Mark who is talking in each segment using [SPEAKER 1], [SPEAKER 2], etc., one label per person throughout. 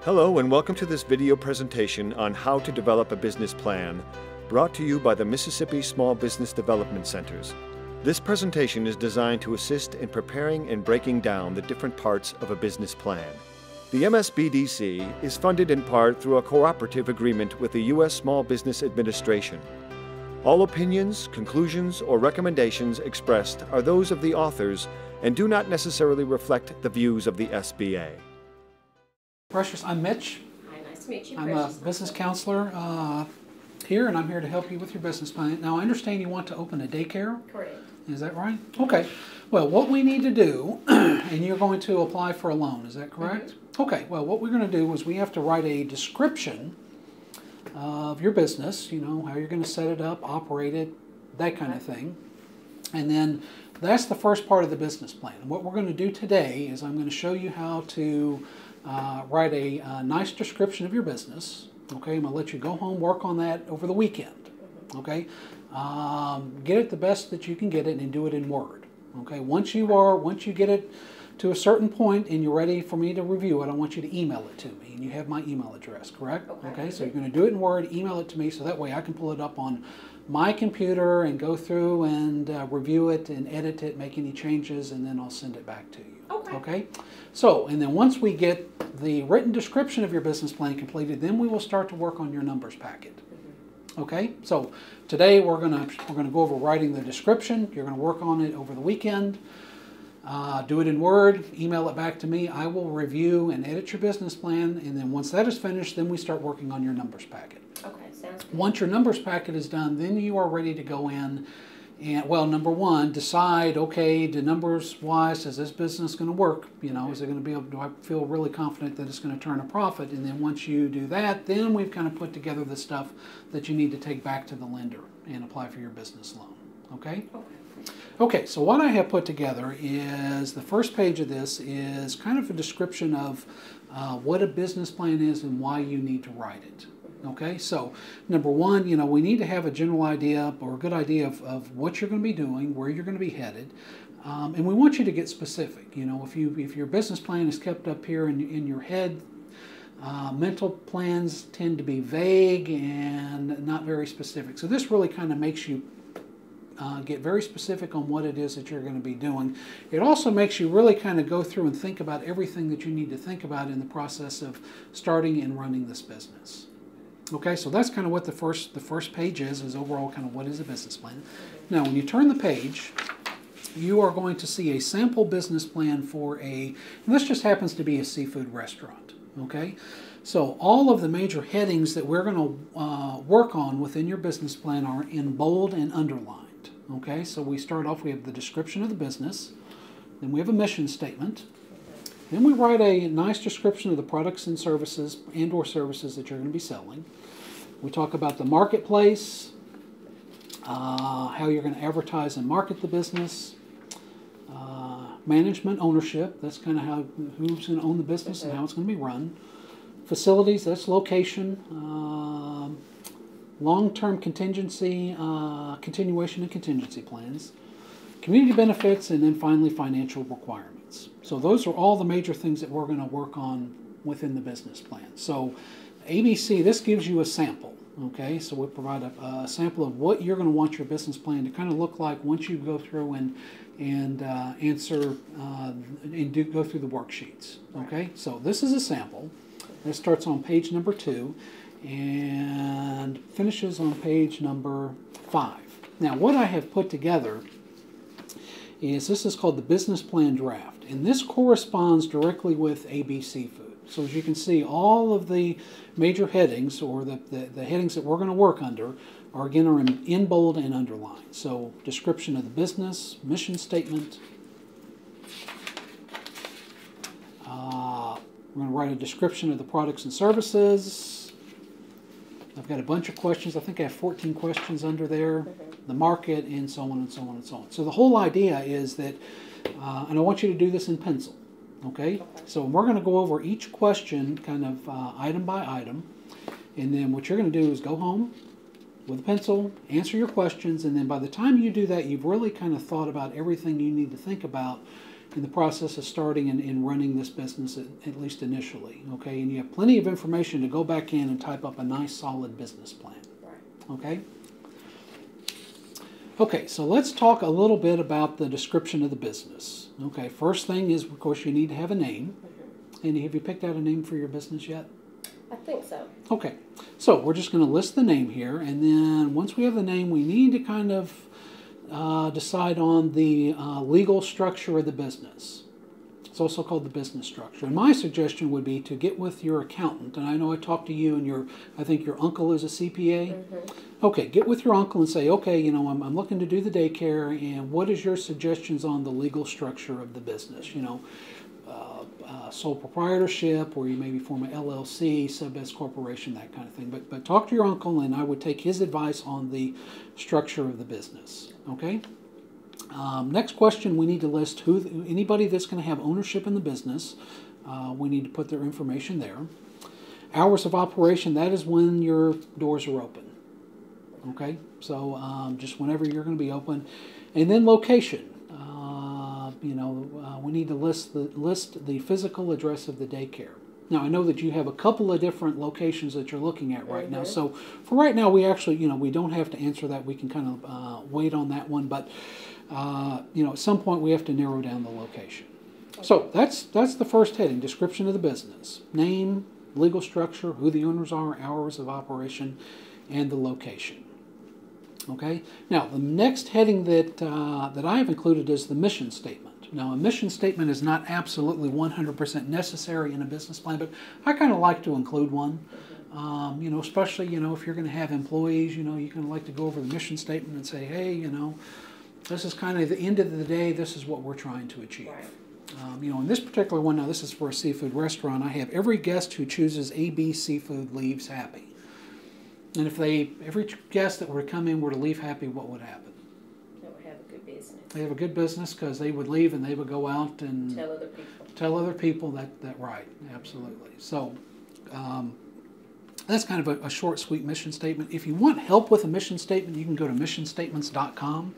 [SPEAKER 1] Hello and welcome to this video presentation on how to develop a business plan, brought to you by the Mississippi Small Business Development Centers. This presentation is designed to assist in preparing and breaking down the different parts of a business plan. The MSBDC is funded in part through a cooperative agreement with the U.S. Small Business Administration. All opinions, conclusions, or recommendations expressed are those of the authors and do not necessarily reflect the views of the SBA.
[SPEAKER 2] Precious, I'm Mitch.
[SPEAKER 3] Hi, nice to meet you,
[SPEAKER 2] I'm
[SPEAKER 3] Precious.
[SPEAKER 2] a business counselor here, and I'm here to help you with your business plan. Now, I understand you want to open a daycare.
[SPEAKER 3] Correct.
[SPEAKER 2] Is that right? Okay. Well, what we need to do, and you're going to apply for a loan, is that correct? Mm-hmm. Okay. Well, what we're going to do is we have to write a description of your business, you know, how you're going to set it up, operate it, that kind of thing. And then that's the first part of the business plan. And what we're going to do today is I'm going to show you how to write a nice description of your business. Okay, I'm going to let you go home, work on that over the weekend. Okay, get it the best that you can get it and do it in Word. Okay, once you get it to a certain point and you're ready for me to review it, I want you to email it to me. And you have my email address, correct? Okay, so you're going to do it in Word, email it to me so that way I can pull it up on my computer and go through and review it and edit it, make any changes, and then I'll send it back to you. Okay. So, and then once we get the written description of your business plan completed, then we will start to work on your numbers packet. Okay. So today we're gonna go over writing the description. You're gonna work on it over the weekend. Do it in Word. Email it back to me. I will review and edit your business plan, and then once that is finished, then we start working on your numbers packet.
[SPEAKER 3] Okay, sounds good.
[SPEAKER 2] Once your numbers packet is done, then you are ready to go in and, well, number one, decide, okay, the numbers wise, is this business going to work? You know, is it going to be able, do I feel really confident that it's going to turn a profit? And then once you do that, then we've kind of put together the stuff that you need to take back to the lender and apply for your business loan. Okay? Okay, so what I have put together is the first page of this is kind of a description of what a business plan is and why you need to write it. Okay, so number one, you know, we need to have a general idea or a good idea of what you're going to be doing, where you're going to be headed, and we want you to get specific. You know, if your business plan is kept up here in your head, mental plans tend to be vague and not very specific. So this really kind of makes you get very specific on what it is that you're going to be doing. It also makes you really kind of go through and think about everything that you need to think about in the process of starting and running this business. Okay, so that's kind of what the first page is overall kind of what is a business plan. Now, when you turn the page, you are going to see a sample business plan for and this just happens to be a seafood restaurant. Okay, so all of the major headings that we're going to work on within your business plan are in bold and underlined. Okay, so we start off, we have the description of the business, then we have a mission statement. Then we write a nice description of the products and services or services that you're going to be selling. We talk about the marketplace, how you're going to advertise and market the business, management, ownership, that's kind of how who's going to own the business and how it's going to be run. Facilities, that's location, long-term contingency, continuation and contingency plans, community benefits, and then finally financial requirements. So those are all the major things that we're going to work on within the business plan. So ABC, this gives you a sample. Okay, so we provide a sample of what you're going to want your business plan to kind of look like once you go through and answer and go through the worksheets. Okay, so this is a sample. This starts on page number 2 and finishes on page number 5. Now, what I have put together is this is called the business plan draft, and this corresponds directly with ABC Food. So as you can see, all of the major headings or the headings that we're going to work under are in bold and underlined. So description of the business, mission statement. We're going to write a description of the products and services. I've got a bunch of questions. I think I have 14 questions under there. The market, and so on and so on and so on. So the whole idea is that, and I want you to do this in pencil. Okay? So we're going to go over each question kind of item by item, and then what you're going to do is go home with a pencil, answer your questions, and then by the time you do that, you've really kind of thought about everything you need to think about in the process of starting and running this business, at least initially. Okay, and you have plenty of information to go back in and type up a nice solid business plan.
[SPEAKER 3] Right.
[SPEAKER 2] Okay. Okay, so let's talk a little bit about the description of the business. Okay, first thing is, of course, you need to have a name. And have you picked out a name for your business yet?
[SPEAKER 3] I think so.
[SPEAKER 2] Okay, so we're just going to list the name here, and then once we have the name, we need to kind of decide on the legal structure of the business. It's also called the business structure. And my suggestion would be to get with your accountant. And I know I talked to you, and I think your uncle is a CPA.
[SPEAKER 3] Mm-hmm.
[SPEAKER 2] Okay, get with your uncle and say, okay, you know, I'm looking to do the daycare, and what is your suggestions on the legal structure of the business? You know, sole proprietorship, or you maybe form an LLC, sub-S corporation, that kind of thing. But talk to your uncle, and I would take his advice on the structure of the business. Okay. Next question, we need to list anybody that's going to have ownership in the business. We need to put their information there. Hours of operation, that is when your doors are open. Okay, so just whenever you're going to be open. And then location. We need to list the physical address of the daycare. Now, I know that you have a couple of different locations that you're looking at right now. So for right now, we actually, we don't have to answer that. We can kind of wait on that one. But, at some point, we have to narrow down the location. Okay. So that's the first heading, description of the business. Name, legal structure, who the owners are, hours of operation, and the location. Okay. Now, the next heading that I have included is the mission statement. Now, a mission statement is not absolutely 100% necessary in a business plan, but I kind of like to include one. Especially, if you're going to have employees, you kind of like to go over the mission statement and say, hey, this is kind of the end of the day, this is what we're trying to achieve. Right. In this particular one, now this is for a seafood restaurant, I have every guest who chooses AB Seafood leaves happy. And if every guest that were to come in were to leave happy, what would happen? They have a good business because they would leave and they would go out and tell other people that right, absolutely. So that's kind of a short, sweet mission statement. If you want help with a mission statement, you can go to missionstatements.com,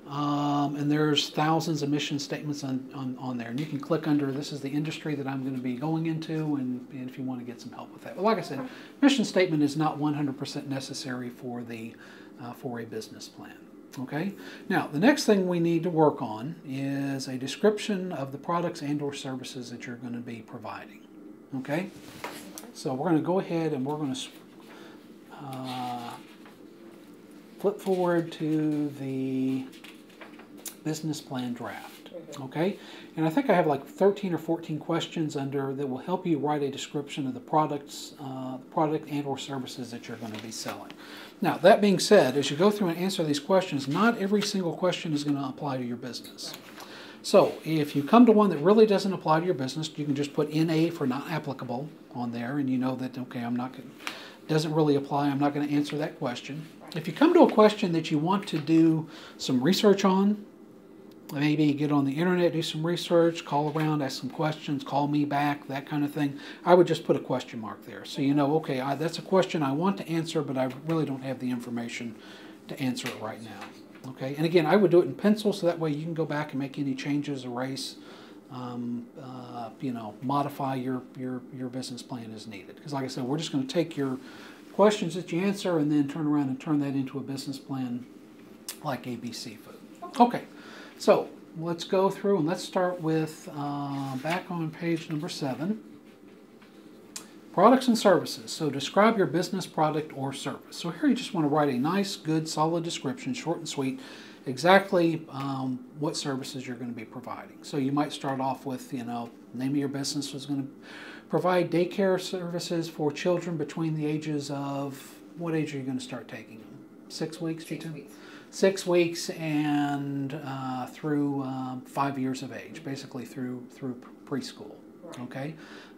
[SPEAKER 2] and there's thousands of mission statements on there. And you can click under, this is the industry that I'm going to be going into, and if you want to get some help with that. But like I said, mission statement is not 100% necessary for a business plan. Okay. Now, the next thing we need to work on is a description of the products and or services that you're going to be providing. Okay. So we're going to go ahead and we're going to flip forward to the business plan draft. Okay. And I think I have like 13 or 14 questions under that will help you write a description of the products, product and or services that you're going to be selling. Now, that being said, as you go through and answer these questions, not every single question is going to apply to your business. So if you come to one that really doesn't apply to your business, you can just put NA for not applicable on there, and you know that, okay, doesn't really apply, I'm not going to answer that question. If you come to a question that you want to do some research on, maybe get on the internet, do some research, call around, ask some questions, call me back, that kind of thing, I would just put a question mark there. So you know, okay, that's a question I want to answer, but I really don't have the information to answer it right now. Okay, and again, I would do it in pencil so that way you can go back and make any changes, erase, modify your business plan as needed. Because like I said, we're just going to take your questions that you answer and then turn around and turn that into a business plan like AB Seafood. Okay. So let's go through and let's start with back on page number 7. Products and services. So describe your business, product, or service. So here you just want to write a nice, good, solid description, short and sweet, exactly what services you're going to be providing. So you might start off with, name of your business was going to provide daycare services for children between the ages of, what age are you going to start taking them? 6 weeks?
[SPEAKER 3] 6 weeks.
[SPEAKER 2] 6 weeks and through 5 years of age, basically through preschool. Right. Okay,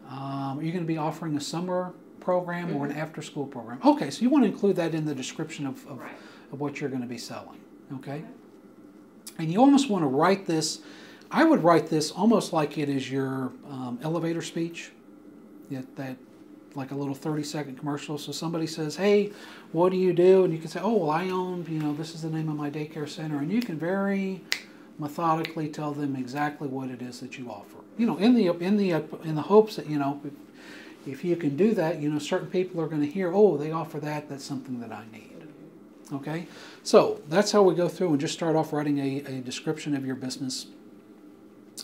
[SPEAKER 2] are you going to be offering a summer program or an after-school program? Okay, so you want to include that in the description of what you're going to be selling. Okay, and you almost want to write this. I would write this almost like it is your elevator speech. That like a little 30-second commercial. So somebody says, hey, what do you do? And you can say, oh, well, I own, this is the name of my daycare center. And you can very methodically tell them exactly what it is that you offer. You know, in the hopes that, you know, if you can do that, you know, certain people are going to hear, oh, they offer that. That's something that I need. Okay, so that's how we go through and just start off writing a description of your business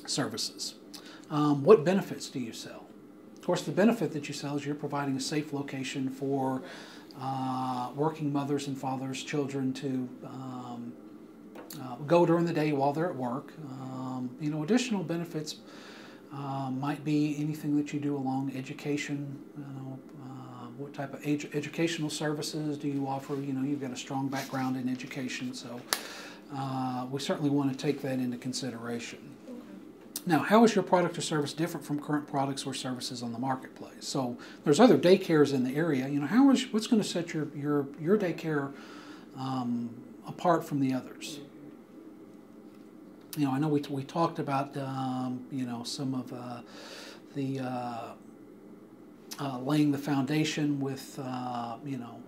[SPEAKER 2] services. What benefits do you sell? Of course, the benefit that you sell is you're providing a safe location for working mothers and fathers, children to go during the day while they're at work. You know, additional benefits might be anything that you do along education. What type of educational services do you offer? You know, you've got a strong background in education, so we certainly want to take that into consideration. Now, how is your product or service different from current products or services on the marketplace? So there's other daycares in the area. You know, what's going to set your daycare apart from the others? You know, I know we talked about you know, some of the laying the foundation with you know,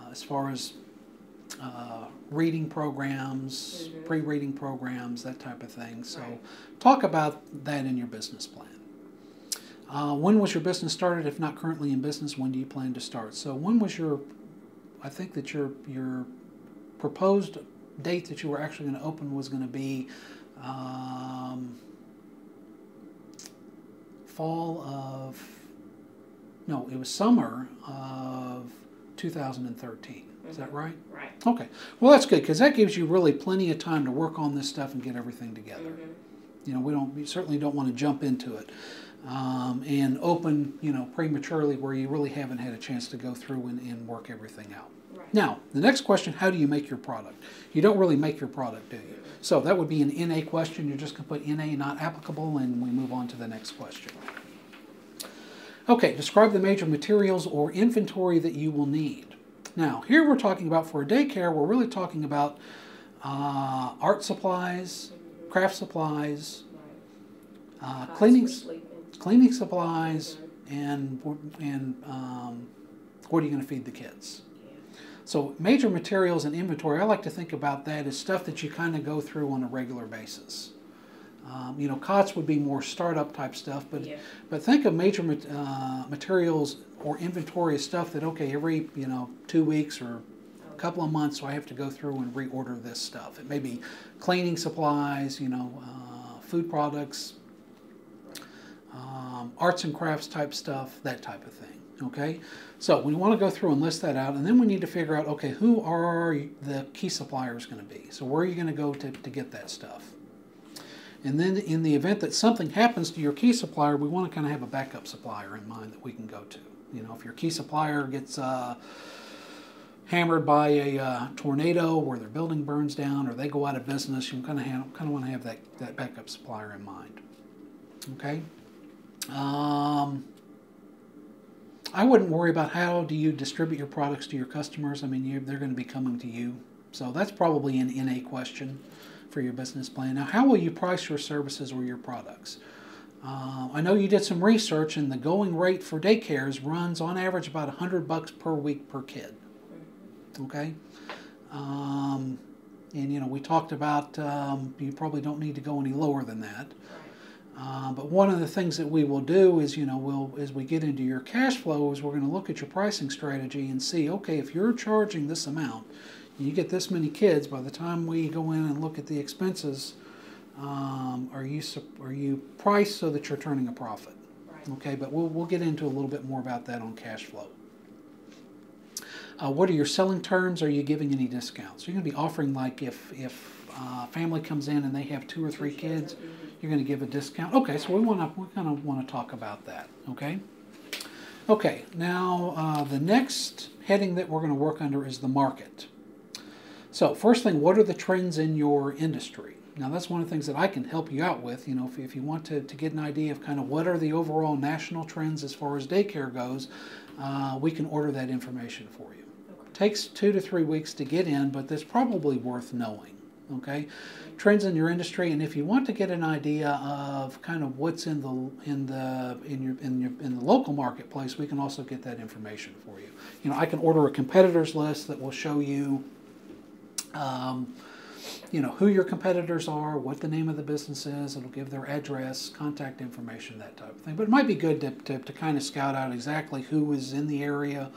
[SPEAKER 2] as far as reading programs, pre-reading programs, that type of thing. So talk about that in your business plan. When was your business started? If not currently in business, when do you plan to start? So when was I think that your proposed date that you were actually going to open was going to be it was summer of 2013. Is that right?
[SPEAKER 3] Right.
[SPEAKER 2] Okay. Well, that's good, because that gives you really plenty of time to work on this stuff and get everything together. You know, we certainly don't want to jump into it and open, you know, prematurely where you really haven't had a chance to go through and work everything out.
[SPEAKER 3] Right.
[SPEAKER 2] Now, the next question, how do you make your product? You don't really make your product, do you? So that would be an NA question. You're just going to put NA not applicable, and we move on to the next question. Okay, describe the major materials or inventory that you will need. Now, here we're talking about, for a daycare, we're really talking about art supplies, craft supplies, cleaning supplies, and what are you going to feed the kids? So major materials and inventory, I like to think about that as stuff that you kind of go through on a regular basis. You know, cots would be more startup type stuff, but think of major materials or inventory as stuff that, okay, every, you know, 2 weeks or a couple of months, so I have to go through and reorder this stuff. It may be cleaning supplies, you know, food products, arts and crafts type stuff, that type of thing. Okay, so we want to go through and list that out, and then we need to figure out, okay, who are the key suppliers going to be? So where are you going to go to get that stuff? And then in the event that something happens to your key supplier, we want to kind of have a backup supplier in mind that we can go to. You know, if your key supplier gets hammered by a tornado, where their building burns down, or they go out of business, you kind of want to have that backup supplier in mind. Okay. I wouldn't worry about how do you distribute your products to your customers. I mean, they're going to be coming to you. So that's probably an NA question for your business plan. Now, how will you price your services or your products? I know you did some research, and the going rate for daycares runs on average about $100 per week per kid. Okay? And, you know, we talked about you probably don't need to go any lower than that. But one of the things that we will do is, you know, as we get into your cash flow, is we're going to look at your pricing strategy and see, okay, if you're charging this amount, you get this many kids, by the time we go in and look at the expenses, are you priced so that you're turning a profit? Right. Okay, but we'll get into a little bit more about that on cash flow. What are your selling terms? Are you giving any discounts? You're going to be offering, like, if a family comes in and they have 2 or 3 kids, you're going to give a discount. Okay, so we kind of want to talk about that. Okay. Okay. Now the next heading that we're going to work under is the market. So first thing, what are the trends in your industry? Now that's one of the things that I can help you out with. You know, if you want to get an idea of kind of what are the overall national trends as far as daycare goes, we can order that information for you. Okay. It takes 2 to 3 weeks to get in, but that's probably worth knowing. Okay, trends in your industry, and if you want to get an idea of kind of what's in the local marketplace, we can also get that information for you. You know, I can order a competitors list that will show you who your competitors are, what the name of the business is. It'll give their address, contact information, that type of thing. But it might be good to kind of scout out exactly who is in the area,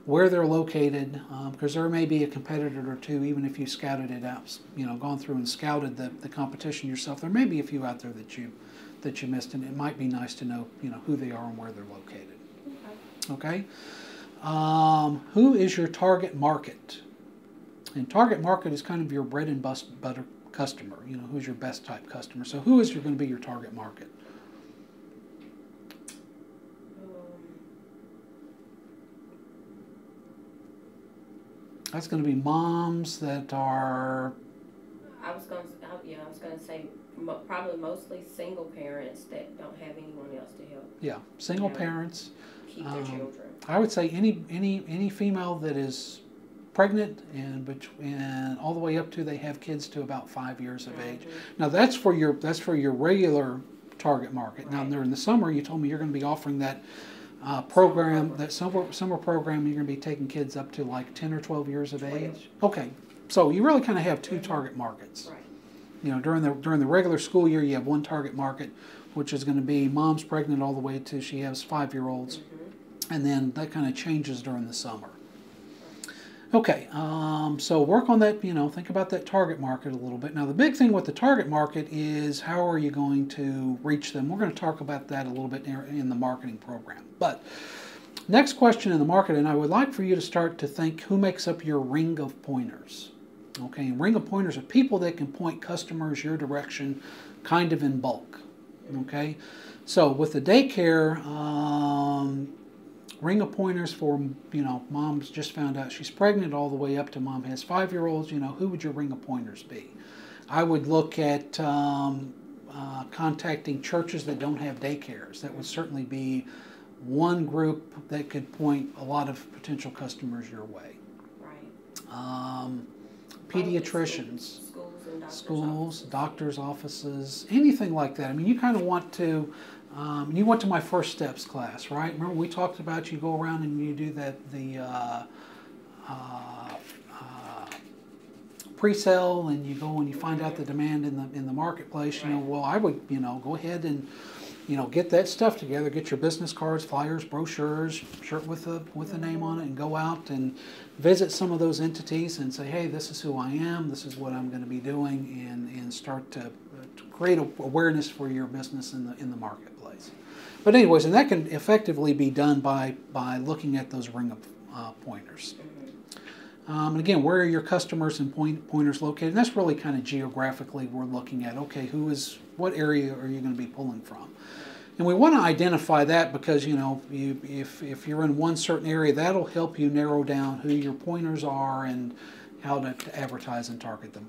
[SPEAKER 2] where they're located, because there may be a competitor or two, even if you scouted it out, gone through and scouted the competition yourself. There may be a few out there that you missed, and it might be nice to know, who they are and where they're located. Okay? Who is your target market? And target market is kind of your bread and butter customer. Who's your best type customer. So who is going to be your target market? That's going to be moms that are...
[SPEAKER 3] I was going to say probably mostly single parents that don't have anyone else to help.
[SPEAKER 2] Yeah, single parents.
[SPEAKER 3] Keep their children.
[SPEAKER 2] I would say any female that is pregnant and all the way up to they have kids to about 5 years of age. Now that's for your regular target market. Right. Now during the summer, you told me you're going to be offering that program, that summer program. You're going to be taking kids up to like 10 or 12 years of age. Okay, so you really kind of have two target markets. Right. During the regular school year, you have one target market, which is going to be moms pregnant all the way to she has 5-year-olds, and then that kind of changes during the summer. Okay, so work on that, think about that target market a little bit. Now the big thing with the target market is how are you going to reach them? We're going to talk about that a little bit in the marketing program. But next question in the market, and I would like for you to start to think who makes up your ring of pointers. Okay, and ring of pointers are people that can point customers your direction kind of in bulk. Okay, so with the daycare, ring of pointers for, mom's just found out she's pregnant all the way up to mom has 5-year-olds, who would your ring of pointers be? I would look at contacting churches that don't have daycares. That would certainly be one group that could point a lot of potential customers your way. Right. Pediatricians. Schools, doctors' offices, anything like that. I mean, you kind of want to... you went to my first steps class, right? Remember we talked about you go around and you do the pre-sale, and you go and you find out the demand in the marketplace. Well, I would go ahead and get that stuff together, get your business cards, flyers, brochures, shirt with a name on it, and go out and visit some of those entities and say, hey, this is who I am, this is what I'm going to be doing, and start to create awareness for your business in the marketplace. But anyways, and that can effectively be done by looking at those ring of pointers. And again, where are your customers and pointers located? And that's really kind of geographically we're looking at, okay, what area are you going to be pulling from? And we want to identify that because, if you're in one certain area, that'll help you narrow down who your pointers are and how to advertise and target them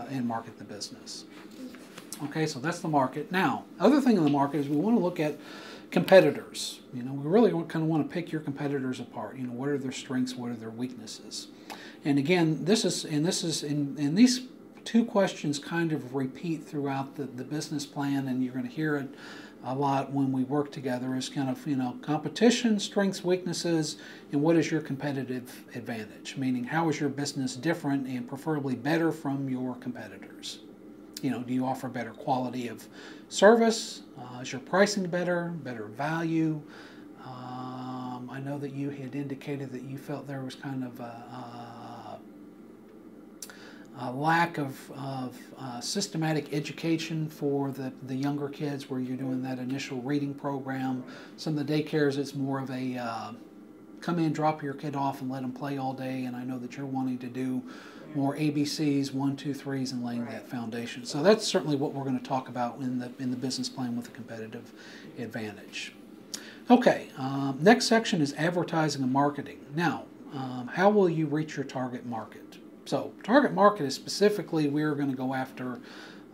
[SPEAKER 2] and market the business. Okay, so that's the market. Now, other thing in the market is we want to look at competitors. We really kind of want to pick your competitors apart. What are their strengths? What are their weaknesses? And again, these two questions kind of repeat throughout the business plan, and you're going to hear it a lot when we work together. Is kind of competition, strengths, weaknesses, and what is your competitive advantage? Meaning, how is your business different and preferably better from your competitors? Do you offer better quality of service? Is your pricing better value? I know that you had indicated that you felt there was kind of a lack of systematic education for the younger kids where you're doing that initial reading program. Some of the daycares, it's more of a come in, drop your kid off, and let them play all day. And I know that you're wanting to do more ABCs, 1, 2, 3s, and laying that foundation. So that's certainly what we're going to talk about in the business plan with a competitive advantage. Okay, next section is advertising and marketing. Now, how will you reach your target market? So target market is specifically we're going to go after,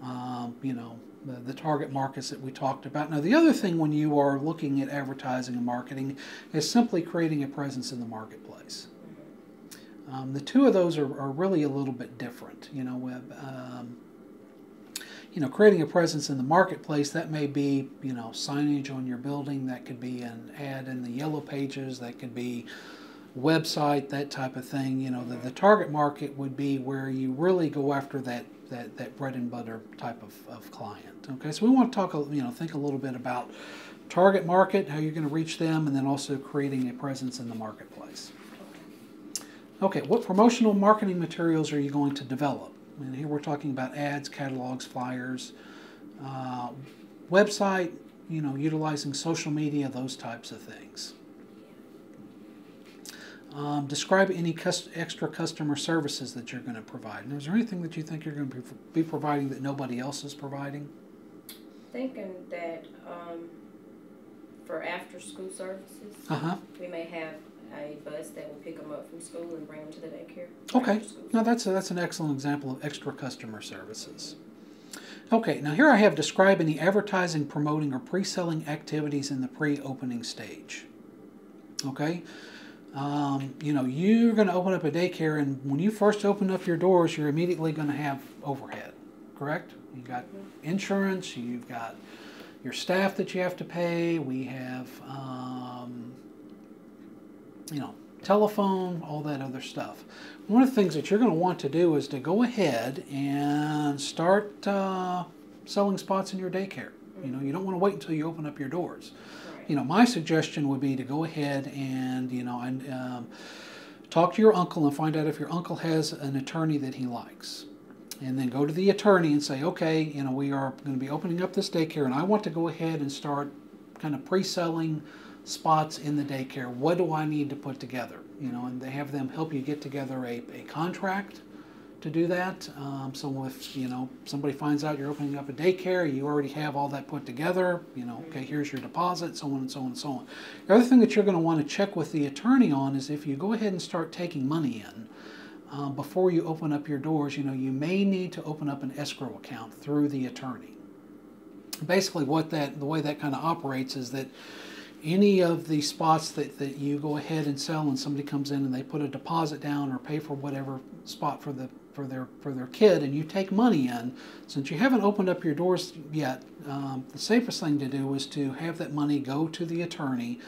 [SPEAKER 2] the target markets that we talked about. Now, the other thing when you are looking at advertising and marketing is simply creating a presence in the marketplace. The two of those are really a little bit different. Creating a presence in the marketplace, that may be, signage on your building, that could be an ad in the yellow pages, that could be, website, that type of thing. You know, the target market would be where you really go after that bread and butter type of client. Okay, so we want to talk, think a little bit about target market, how you're going to reach them, and then also creating a presence in the marketplace. Okay, what promotional marketing materials are you going to develop? And here we're talking about ads, catalogs, flyers, website, utilizing social media, those types of things. Describe any extra customer services that you're going to provide. And is there anything that you think you're going to be providing that nobody else is providing?
[SPEAKER 3] Thinking that for after-school services, we may have a bus that will pick them up from school and bring them to the daycare.
[SPEAKER 2] Okay, now that's an excellent example of extra customer services. Okay, now here I have describe any advertising, promoting, or pre-selling activities in the pre-opening stage. Okay, you're going to open up a daycare, and when you first open up your doors, you're immediately going to have overhead, correct? You've got insurance, you've got your staff that you have to pay, we have, telephone, all that other stuff. One of the things that you're going to want to do is to go ahead and start selling spots in your daycare. You don't want to wait until you open up your doors. Right. My suggestion would be to go ahead and, talk to your uncle and find out if your uncle has an attorney that he likes. And then go to the attorney and say, okay, we are going to be opening up this daycare, and I want to go ahead and start kind of pre-selling spots in the daycare. What do I need to put together? And they have them help you get together a contract to do that. So if somebody finds out you're opening up a daycare, you already have all that put together. Okay, here's your deposit, so on and so on and so on. The other thing that you're going to want to check with the attorney on is if you go ahead and start taking money in before you open up your doors, you may need to open up an escrow account through the attorney. Basically, the way that kind of operates is that any of the spots that you go ahead and sell, and somebody comes in and they put a deposit down or pay for whatever spot for their kid, and you take money in, since you haven't opened up your doors yet, the safest thing to do is to have that money go to the attorney,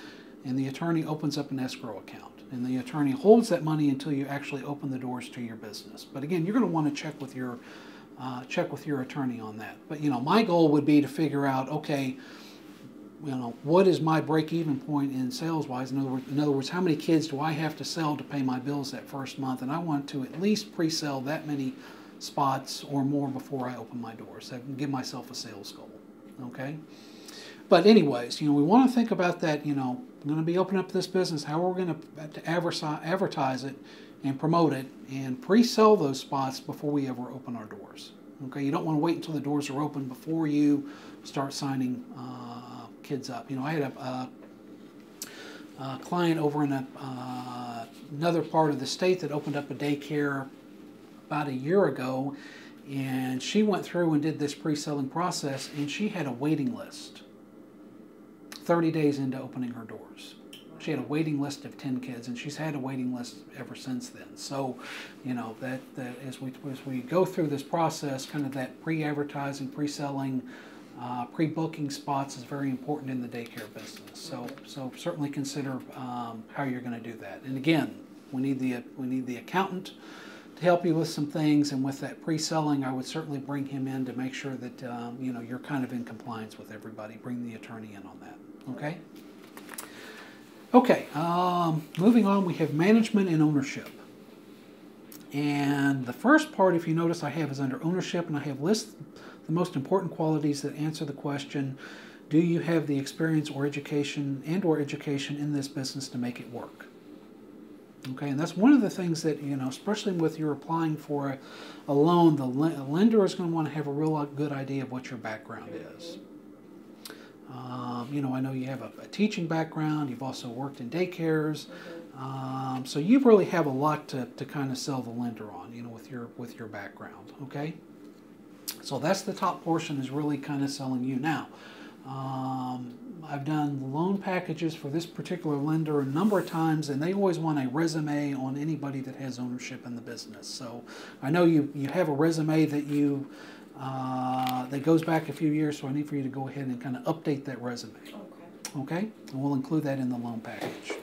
[SPEAKER 2] and the attorney opens up an escrow account, and the attorney holds that money until you actually open the doors to your business. But again, you're going to want to check with your attorney on that. But my goal would be to figure out, okay, what is my break-even point in sales-wise? In other words, how many kids do I have to sell to pay my bills that first month? And I want to at least pre-sell that many spots or more before I open my doors. So I can give myself a sales goal. Okay. But anyways, we want to think about that. I'm going to be opening up this business. How are we going to advertise it and promote it and pre-sell those spots before we ever open our doors? Okay. You don't want to wait until the doors are open before you start signing kids up. I had a client over in another part of the state that opened up a daycare about a year ago, and she went through and did this pre-selling process, and she had a waiting list 30 days into opening her doors. She had a waiting list of 10 kids, and she's had a waiting list ever since then. So, that as we go through this process, kind of that pre-advertising, pre-selling, pre-booking spots is very important in the daycare business. So certainly consider how you're going to do that. And again, we need the accountant to help you with some things. And with that pre-selling, I would certainly bring him in to make sure that you're kind of in compliance with everybody. Bring the attorney in on that. Okay. Okay. Moving on, we have management and ownership. And the first part, if you notice, I have is under ownership, and I have listed the most important qualities that answer the question, do you have the experience or education in this business to make it work? Okay, and that's one of the things that, especially with you're applying for a loan, the lender is going to want to have a real good idea of what your background is. I know you have a teaching background, you've also worked in daycares, so you really have a lot to kind of sell the lender on, with your background, okay? So that's the top portion, is really kind of selling you. Now, I've done loan packages for this particular lender a number of times, and they always want a resume on anybody that has ownership in the business. So I know you have a resume that that goes back a few years, so I need for you to go ahead and kind of update that resume. Okay? And we'll include that in the loan package.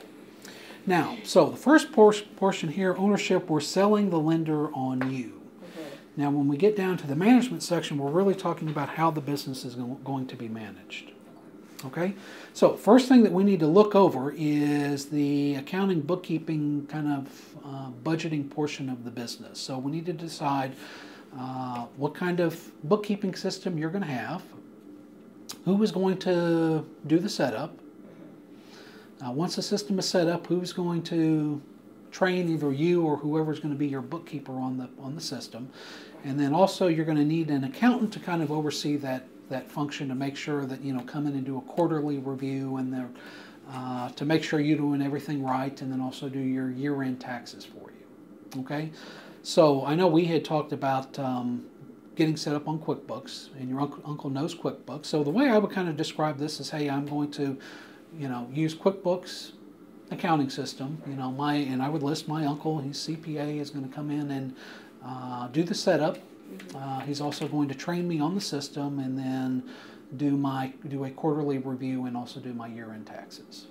[SPEAKER 2] Now, so the first portion here, ownership, we're selling the lender on you. Now, when we get down to the management section, we're really talking about how the business is going to be managed. Okay? So, first thing that we need to look over is the accounting, bookkeeping, kind of budgeting portion of the business. So, we need to decide what kind of bookkeeping system you're going to have, who is going to do the setup. Once the system is set up, who's going to train either you or whoever's going to be your bookkeeper on the system. And then also you're going to need an accountant to kind of oversee that function to make sure that, come in and do a quarterly review and to make sure you're doing everything right, and then also do your year-end taxes for you. Okay? So I know we had talked about getting set up on QuickBooks, and your uncle knows QuickBooks. So the way I would kind of describe this is, hey, I'm going to, use QuickBooks accounting system. And I would list my uncle. His CPA is going to come in and do the setup. He's also going to train me on the system, and then do a quarterly review and also do my year-end taxes.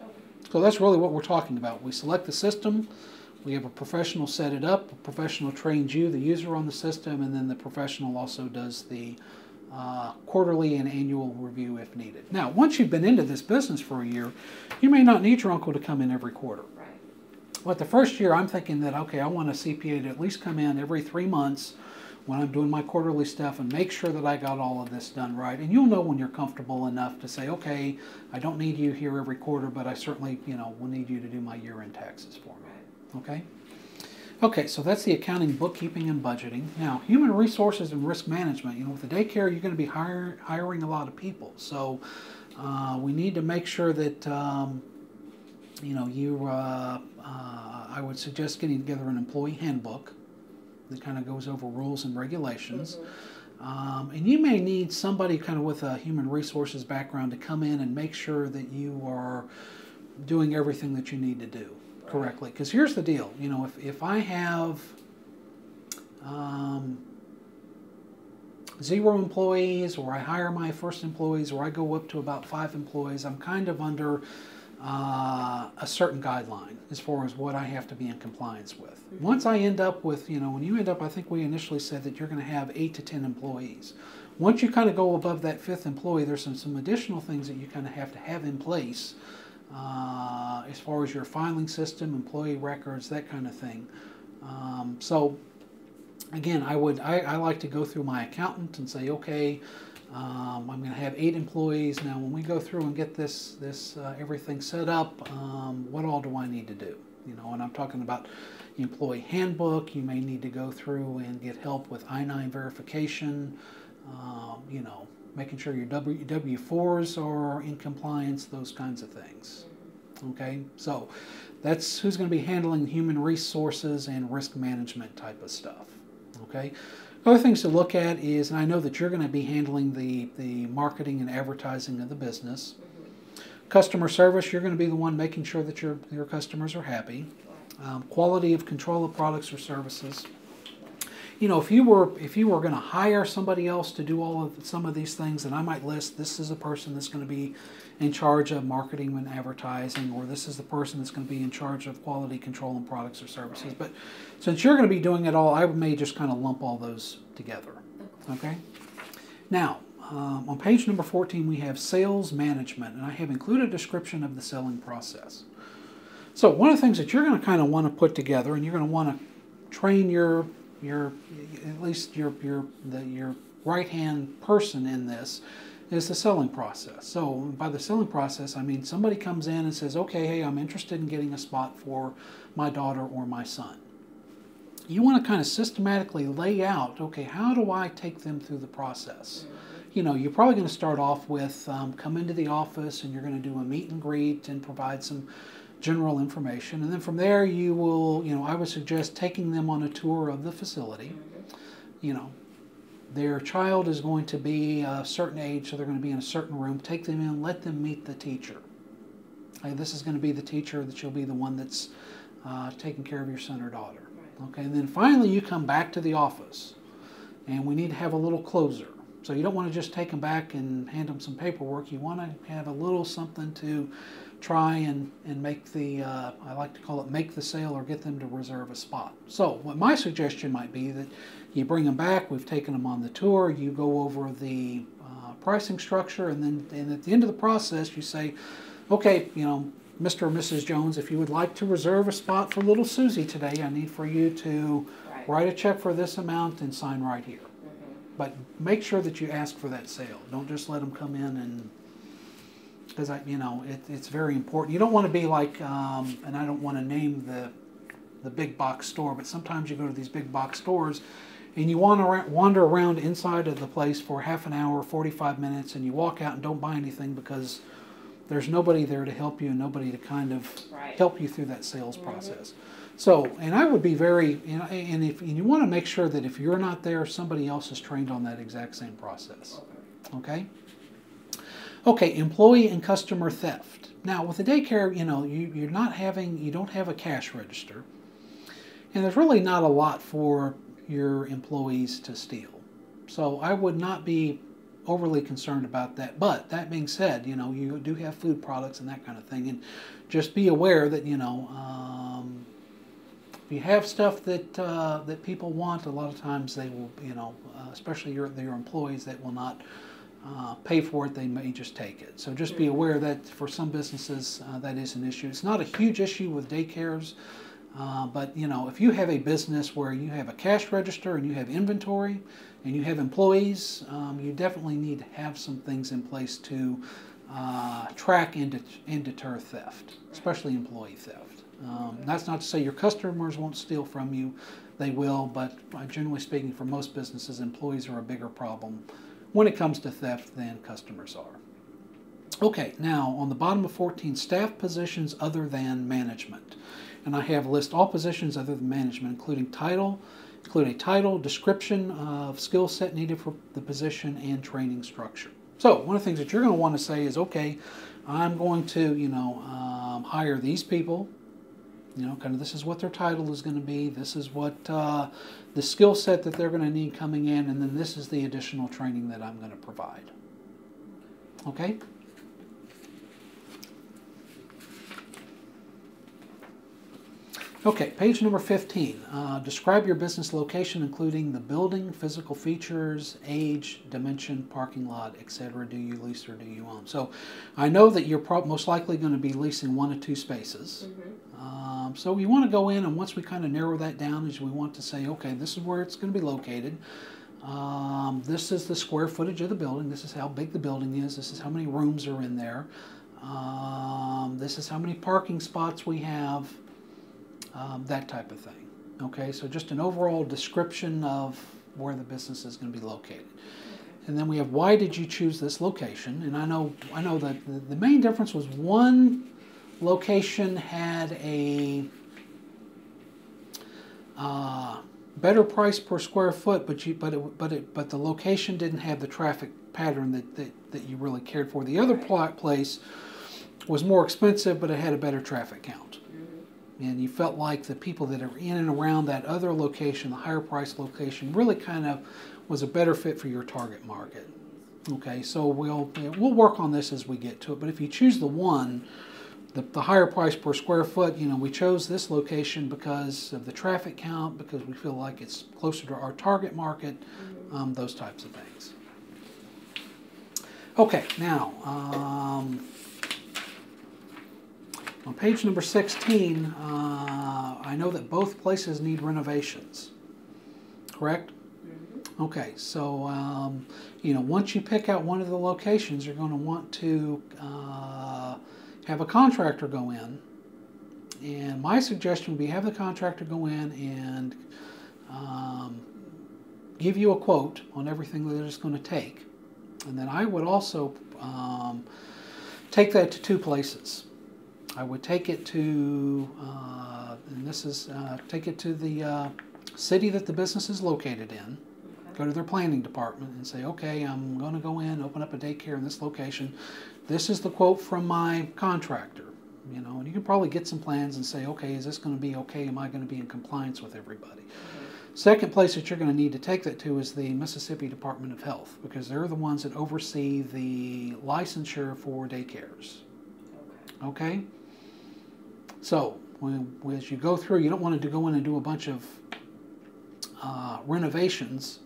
[SPEAKER 2] So that's really what we're talking about. We select the system. We have a professional set it up, a professional trains you, the user, on the system, and then the professional also does the quarterly and annual review if needed. Now, once you've been into this business for a year, you may not need your uncle to come in every quarter.
[SPEAKER 3] Right.
[SPEAKER 2] But the first year, I'm thinking that, okay, I want a CPA to at least come in every 3 months when I'm doing my quarterly stuff and make sure that I got all of this done right. And you'll know when you're comfortable enough to say, okay, I don't need you here every quarter, but I certainly, will need you to do my year-end taxes for me. Okay? Okay, so that's the accounting, bookkeeping, and budgeting. Now, human resources and risk management. With the daycare, you're going to be hiring a lot of people. So we need to make sure that, I would suggest getting together an employee handbook that kind of goes over rules and regulations. And you may need somebody kind of with a human resources background to come in and make sure that you are doing everything that you need to do correctly. Because here's the deal, if I have 0 employees, or I hire my first employees, or I go up to about 5 employees, I'm kind of under a certain guideline as far as what I have to be in compliance with. Once I end up with, when you end up, I think we initially said that you're going to have 8 to 10 employees. Once you kind of go above that 5th employee, there's some additional things that you kind of have in place as far as your filing system, employee records, that kind of thing. So again, I like to go through my accountant and say, okay, I'm going to have 8 employees. Now, when we go through and get this everything set up, what all do I need to do? And I'm talking about the employee handbook. You may need to go through and get help with I-9 verification, making sure your W-4s are in compliance, those kinds of things. Okay, so that's who's going to be handling human resources and risk management type of stuff. Okay. Other things to look at is, and I know that you're going to be handling the marketing and advertising of the business. Customer service, you're going to be the one making sure that your customers are happy. Quality of control of products or services. If you were going to hire somebody else to do some of these things, then I might list, this is a person that's going to be in charge of marketing and advertising, or this is the person that's going to be in charge of quality control and products or services. But since you're going to be doing it all, I may just kind of lump all those together. Okay? Now, on page number 14, we have sales management, and I have included a description of the selling process. So one of the things that you're going to kind of want to put together, and you're going to want to train your right-hand person in this, is the selling process. So by the selling process, I mean somebody comes in and says, okay, hey, I'm interested in getting a spot for my daughter or my son. You want to kind of systematically lay out, okay, how do I take them through the process? You're probably going to start off with come into the office, and you're going to do a meet and greet and provide some general information. And then from there you will, I would suggest taking them on a tour of the facility. Their child is going to be a certain age, so they're going to be in a certain room. Take them in, let them meet the teacher. This is going to be the teacher that you'll be the one that's taking care of your son or daughter. Okay, and then finally you come back to the office, and we need to have a little closer. So you don't want to just take them back and hand them some paperwork. You want to have a little something to try and make the, I like to call it make the sale, or get them to reserve a spot. So what my suggestion might be that you bring them back, we've taken them on the tour, you go over the pricing structure, and then at the end of the process you say, okay, you know, Mr. or Mrs. Jones, if you would like to reserve a spot for little Susie today, I need for you to write a check for this amount and sign right here. But make sure that you ask for that sale. Don't just let them come in and, because you know, it's very important. You don't want to be like, and I don't want to name the big box store, but sometimes you go to these big box stores and you want to wander around inside of the place for half an hour, 45 minutes, and you walk out and don't buy anything because there's nobody there to help you and nobody to kind of help you through that sales process. So, and I would be very, you know, and you want to make sure that if you're not there, somebody else is trained on that exact same process. Okay? Okay, employee and customer theft. Now, with the daycare, you know, you don't have a cash register, and there's really not a lot for your employees to steal. So I would not be overly concerned about that. But that being said, you know, you do have food products and that kind of thing, and just be aware that, you know, if you have stuff that that people want, a lot of times they will, you know, especially your employees, that will not pay for it. They may just take it. So just be aware that for some businesses that is an issue. It's not a huge issue with daycares, but you know, if you have a business where you have a cash register and you have inventory and you have employees, you definitely need to have some things in place to track and deter theft, especially employee theft. That's not to say your customers won't steal from you. They will, but generally speaking, for most businesses, employees are a bigger problem when it comes to theft than customers are. Okay, now on the bottom of 14, staff positions other than management. And I have list all positions other than management, include a title, description of skill set needed for the position, and training structure. So one of the things that you're going to want to say is, okay, I'm going to, you know, hire these people. You know, kind of this is what their title is going to be. This is what the skill set that they're going to need coming in, and then this is the additional training that I'm going to provide. Okay? Okay, page number 15. Describe your business location, including the building, physical features, age, dimension, parking lot, etc. Do you lease or do you own? So I know that you're most likely going to be leasing 1 to 2 spaces. So we want to go in, and once we kind of narrow that down, is we want to say, okay, this is where it's going to be located. This is the square footage of the building. This is how big the building is. This is how many rooms are in there. This is how many parking spots we have. That type of thing. Okay, so just an overall description of where the business is going to be located. And then we have, why did you choose this location? And I know that the main difference was one location had a better price per square foot, but the location didn't have the traffic pattern that you really cared for. The other place was more expensive, but it had a better traffic count. And you felt like the people that are in and around that other location, the higher price location, really kind of was a better fit for your target market. Okay, so we'll work on this as we get to it. But if you choose the one, the higher price per square foot, you know, we chose this location because of the traffic count, because we feel like it's closer to our target market, those types of things. Okay, now, on page number 16, I know that both places need renovations, correct? Okay, so you know, once you pick out one of the locations, you're going to want to have a contractor go in. And my suggestion would be have the contractor go in and give you a quote on everything that it's going to take. And then I would also take that to 2 places. I would take it to, take it to the city that the business is located in. Go to their planning department and say, okay, I'm going to go in, open up a daycare in this location. This is the quote from my contractor. You know, and you can probably get some plans and say, okay, is this going to be okay? Am I going to be in compliance with everybody? Second place that you're going to need to take that to is the Mississippi Department of Health, because they're the ones that oversee the licensure for daycares. Okay? So, as you go through, you don't want to go in and do a bunch of renovations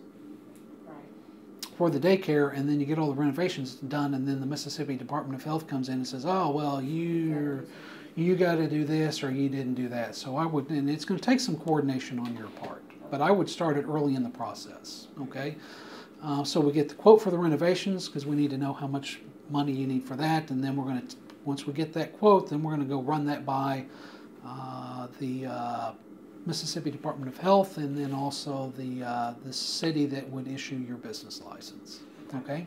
[SPEAKER 2] for the daycare, and then you get all the renovations done, and then the Mississippi Department of Health comes in and says, oh, well, you got to do this or you didn't do that. So I would, and it's going to take some coordination on your part, but I would start it early in the process, okay? So we get the quote for the renovations, because we need to know how much money you need for that, and then we're going to, once we get that quote, then we're going to go run that by the Mississippi Department of Health, and then also the city that would issue your business license. Okay?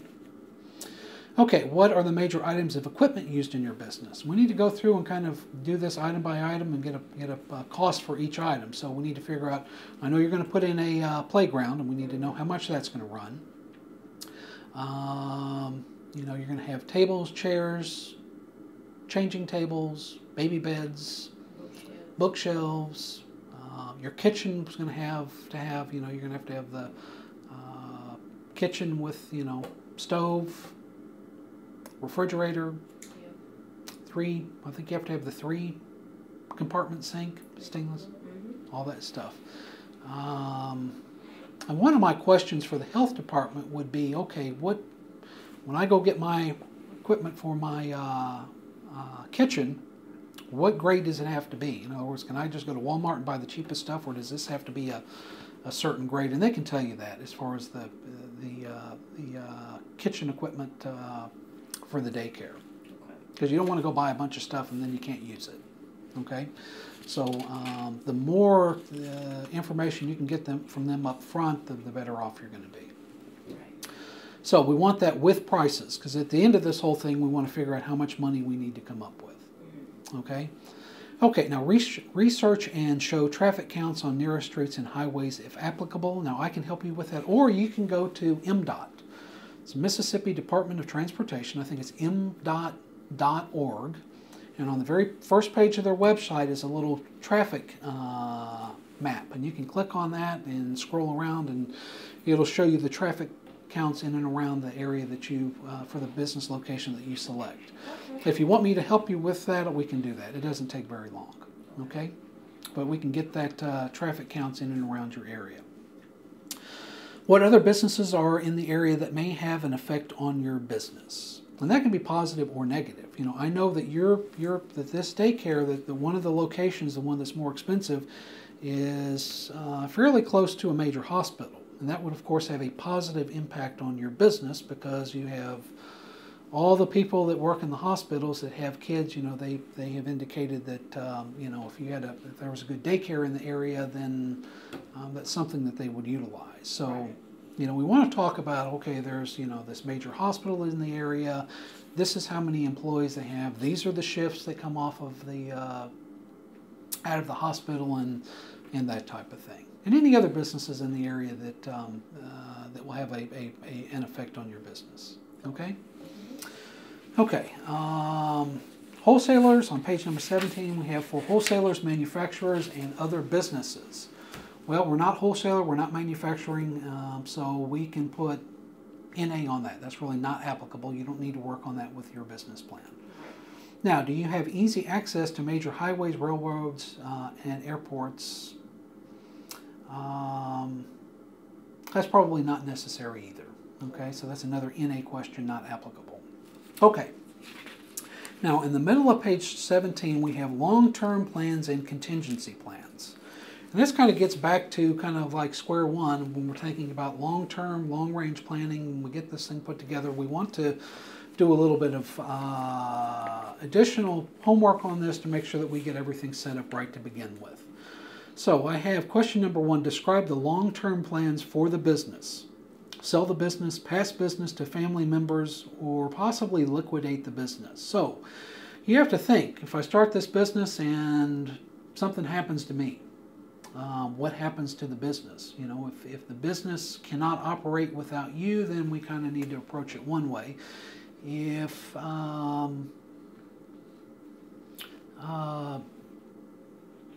[SPEAKER 2] Okay, what are the major items of equipment used in your business? We need to go through and kind of do this item by item and get a cost for each item. So we need to figure out, I know you're going to put in a playground, and we need to know how much that's going to run. You know, you're going to have tables, chairs, changing tables, baby beds, bookshelves. Your kitchen is going to have, you know, you're going to have the kitchen with, you know, stove, refrigerator, I think you have to have the 3 compartment sink, stainless, all that stuff. And one of my questions for the health department would be, okay, when I go get my equipment for my kitchen, what grade does it have to be? In other words, can I just go to Walmart and buy the cheapest stuff, or does this have to be a certain grade? And they can tell you that as far as the kitchen equipment for the daycare, because you don't want to go buy a bunch of stuff and then you can't use it. Okay, so the more information you can get from them up front, the better off you're going to be. Right. So we want that with prices, because at the end of this whole thing, we want to figure out how much money we need to come up with. Okay. Okay, now research and show traffic counts on nearest streets and highways if applicable. Now I can help you with that, or you can go to MDOT. It's Mississippi Department of Transportation. I think it's mdot.org. And on the very first page of their website is a little traffic map. And you can click on that and scroll around, and it'll show you the traffic counts in and around the area that you, for the business location that you select. If you want me to help you with that, we can do that. It doesn't take very long, okay? But we can get that traffic counts in and around your area. What other businesses are in the area that may have an effect on your business? And that can be positive or negative. You know, I know that that this daycare, that one of the locations, the one that's more expensive, is fairly close to a major hospital. And that would, of course, have a positive impact on your business, because you have all the people that work in the hospitals that have kids. You know, they have indicated that you know, if there was a good daycare in the area, then that's something that they would utilize. So, you know, we want to talk about, okay, there's, you know, this major hospital in the area. This is how many employees they have. These are the shifts that come off of the out of the hospital, and that type of thing. And any other businesses in the area that that will have an effect on your business. Okay. Okay. Wholesalers, on page number 17, we have for wholesalers, manufacturers, and other businesses. Well, we're not wholesaler, we're not manufacturing, so we can put NA on that. That's really not applicable. You don't need to work on that with your business plan. Now, do you have easy access to major highways, railroads, and airports? That's probably not necessary either. Okay, so that's another NA question, not applicable. Okay. Now, in the middle of page 17, we have long-term plans and contingency plans. And this kind of gets back to kind of like square one when we're thinking about long-term, long-range planning. When we get this thing put together, we want to do a little bit of additional homework on this to make sure that we get everything set up right to begin with. So I have question number 1, describe the long-term plans for the business. Sell the business, pass business to family members, or possibly liquidate the business. So you have to think, if I start this business and something happens to me, what happens to the business? You know, if the business cannot operate without you, then we kind of need to approach it one way. If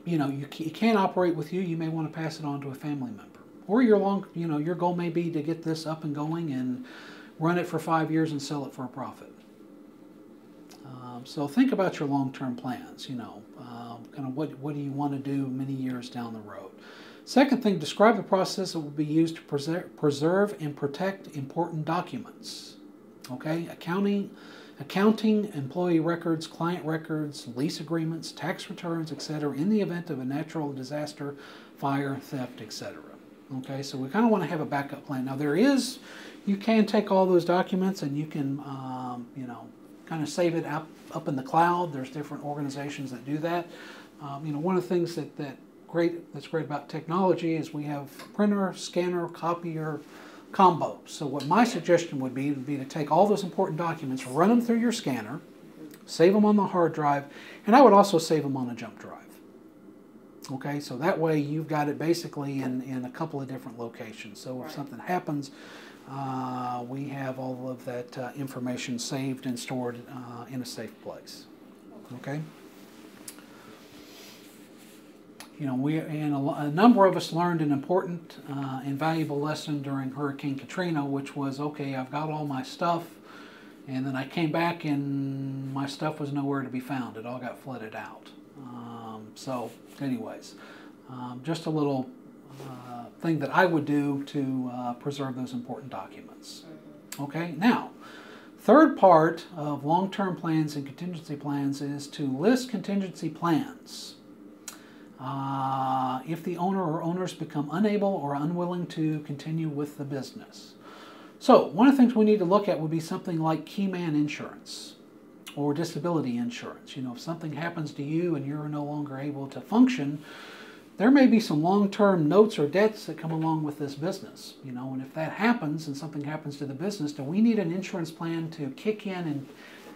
[SPEAKER 2] you know, you can't operate with you, you may want to pass it on to a family member. Or your your goal may be to get this up and going and run it for 5 years and sell it for a profit. So think about your long-term plans, kind of what do you want to do many years down the road. Second thing, describe the process that will be used to preserve and protect important documents. Okay, accounting, employee records, client records, lease agreements, tax returns, etc. in the event of a natural disaster, fire, theft, etc. Okay, so we kind of want to have a backup plan. Now you can take all those documents and you can, kind of save it up in the cloud. There's different organizations that do that. One of the things that's great about technology is we have printer, scanner, copier combo. So what my suggestion would be to take all those important documents, run them through your scanner, save them on the hard drive, and I would also save them on a jump drive. Okay, so that way you've got it basically in a couple of different locations. So if something happens, we have all of that information saved and stored in a safe place. Okay. A number of us learned an important and valuable lesson during Hurricane Katrina, which was, okay, I've got all my stuff, and then I came back and my stuff was nowhere to be found. It all got flooded out. So anyways, just a little thing that I would do to preserve those important documents. Okay, now, third part of long-term plans and contingency plans is to list contingency plans. If the owner or owners become unable or unwilling to continue with the business. So one of the things we need to look at would be something like key man insurance or disability insurance. If something happens to you and you're no longer able to function, there may be some long-term notes or debts that come along with this business. And if that happens and something happens to the business, then we need an insurance plan to kick in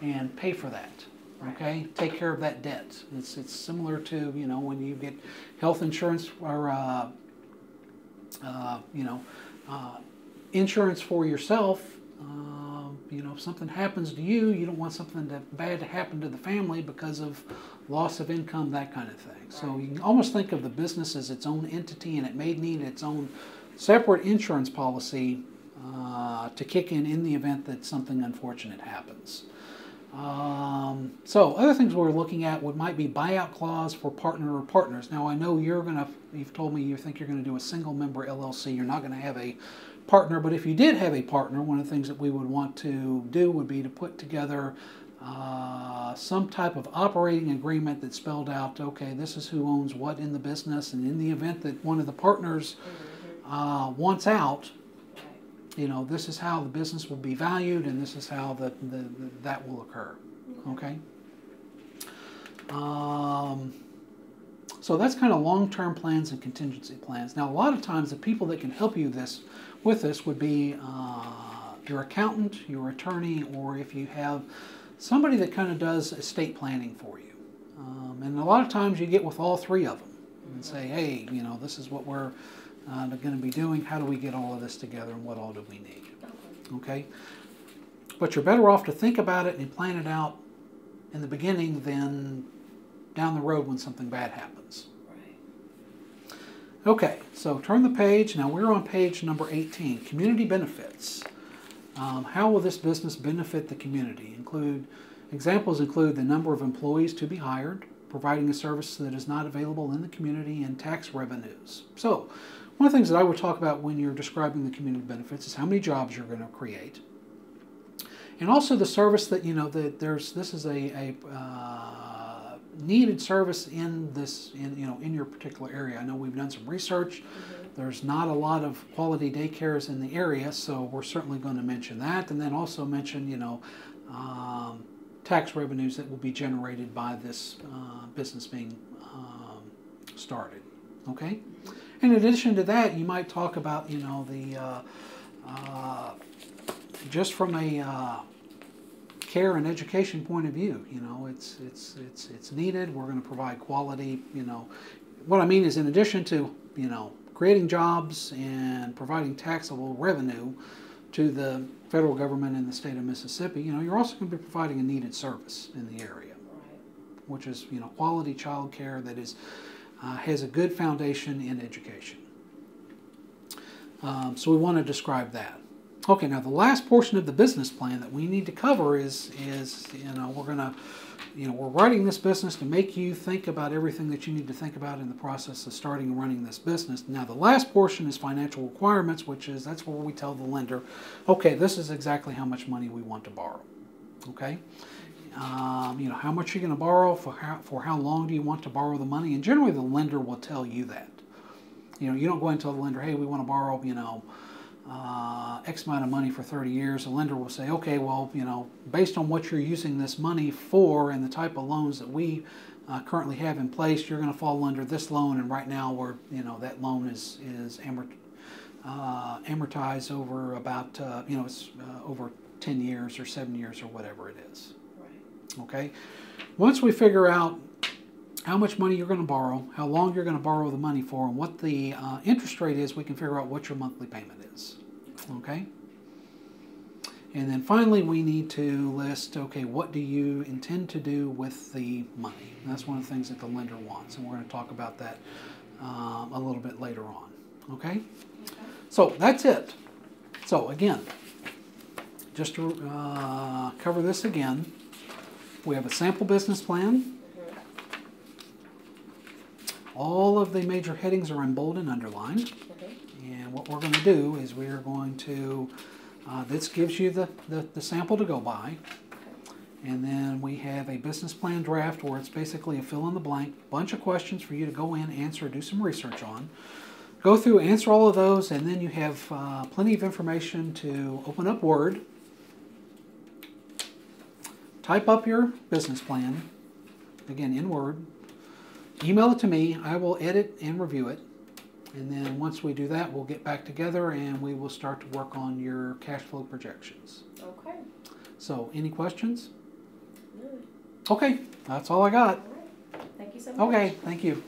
[SPEAKER 2] and pay for that. Okay, take care of that debt. It's similar to when you get health insurance or insurance for yourself. If something happens to you, you don't want something bad to happen to the family because of loss of income, that kind of thing. Right. So you can almost think of the business as its own entity, and it may need its own separate insurance policy to kick in the event that something unfortunate happens. So other things we're looking at might be buyout clause for partner or partners. Now I know you've told me you think you're going to do a single member LLC. You're not going to have a partner, but if you did have a partner, one of the things that we would want to do would be to put together some type of operating agreement that spelled out, okay, this is who owns what in the business, and in the event that one of the partners wants out, this is how the business will be valued, and this is how that will occur. Okay. So that's kind of long-term plans and contingency plans. Now, a lot of times the people that can help you with this would be your accountant, your attorney, or if you have somebody that kind of does estate planning for you. And a lot of times you get with all three of them and say, hey, this is what we're going to be doing. How do we get all of this together, and what all do we need? Okay? But you're better off to think about it and plan it out in the beginning than down the road when something bad happens. Right. Okay, so turn the page. Now we're on page number 18, community benefits. How will this business benefit the community? Examples include the number of employees to be hired, providing a service that is not available in the community, and tax revenues. So one of the things that I would talk about when you're describing the community benefits is how many jobs you're going to create. And also the service that, this is a needed service in your particular area. I know we've done some research. There's not a lot of quality daycares in the area, so we're certainly going to mention that, and then also mention tax revenues that will be generated by this business being started. Okay. In addition to that, you might talk about just from a care and education point of view, it's needed. We're going to provide quality. What I mean is, in addition to creating jobs and providing taxable revenue to the federal government in the state of Mississippi, you're also going to be providing a needed service in the area, which is quality child care that is has a good foundation in education. So we want to describe that. Okay, now the last portion of the business plan that we need to cover is we're writing this business to make you think about everything that you need to think about in the process of starting and running this business. Now the last portion is financial requirements, that's where we tell the lender, okay, this is exactly how much money we want to borrow. Okay, how much you're going to borrow, for how long do you want to borrow the money, and generally the lender will tell you that. You don't go and tell the lender, hey, we want to borrow, X amount of money for 30 years. The lender will say, okay, well, based on what you're using this money for and the type of loans that we currently have in place, you're going to fall under this loan, and right now that loan is amortized over about, it's over 10 years or 7 years or whatever it is. Right. Okay? Once we figure out how much money you're going to borrow, how long you're going to borrow the money for, and what the interest rate is, we can figure out what your monthly payment is. Okay? And then finally we need to list, okay, what do you intend to do with the money? And that's one of the things that the lender wants, and we're going to talk about that a little bit later on. Okay? So that's it. So again, just to cover this again, we have a sample business plan. All of the major headings are in bold and underlined. And what we're going to do is we are going to, this gives you the sample to go by. And then we have a business plan draft where it's basically a fill-in-the-blank, bunch of questions for you to go in, answer, do some research on. Go through, answer all of those, and then you have plenty of information to open up Word, type up your business plan, again in Word, email it to me. I will edit and review it. And then once we do that, we'll get back together and we will start to work on your cash flow projections.
[SPEAKER 3] Okay.
[SPEAKER 2] So, any questions?
[SPEAKER 3] No.
[SPEAKER 2] Okay, that's all I got.
[SPEAKER 3] All right. Thank you so much.
[SPEAKER 2] Okay, thank you.